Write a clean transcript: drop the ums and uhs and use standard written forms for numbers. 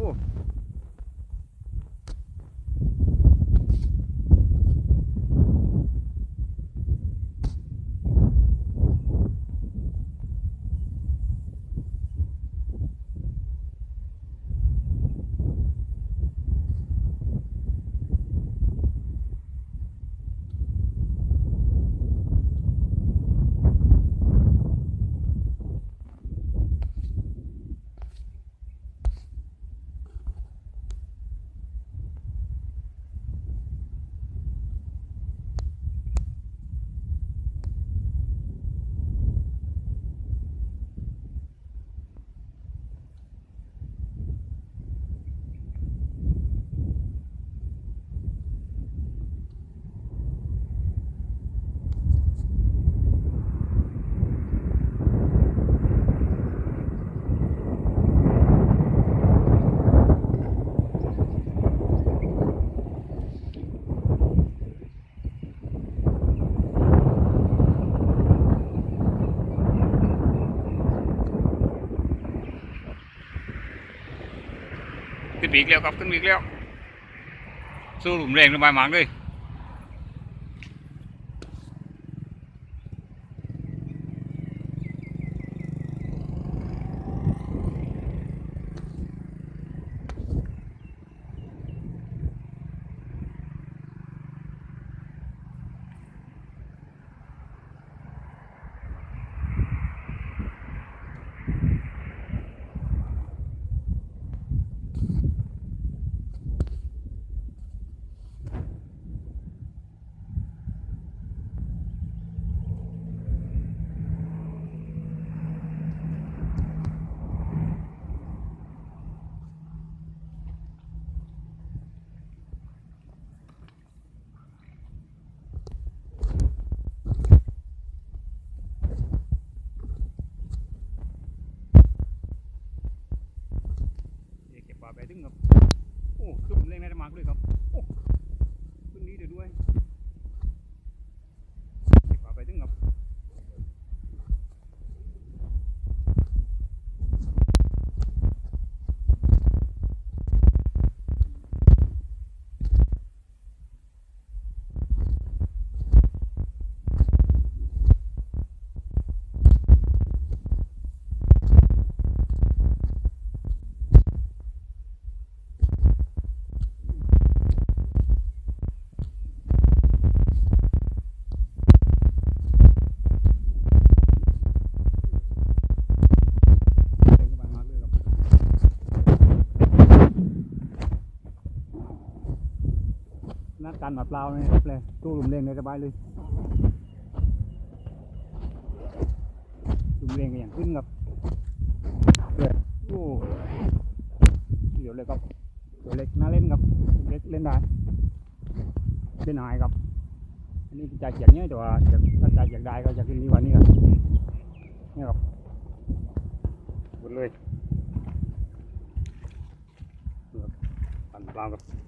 อ้ขึ้นปีกแล้วครับขึ้นปีกแล้วสู้หลุมแรงระบายหมากเลยไปถึงครับโอ้ขึ้นเร่งได้มากเลยครับโอ้ขึ้นนี้เดี๋ยวด้วยเก็บไปถึงครับนัดกันมาเปล่าเนี่ยเลยตู้หลุมเร่งเลยสบายเลยหลุมเร่งก็อย่างขึ้นครับเดี๋ยวโอ้เดี๋ยวเลยครับเดี๋ยวเล็กน่าเล่นครับเล็กเล่นได้เล่นหายครับอันนี้จ่ายเฉียงเนี่ยแต่ว่าถ้าจ่ายเฉียงได้ก็จะขึ้นดีกว่านี้ครับนี่ครับหมดเลยปั่นเปล่าครับ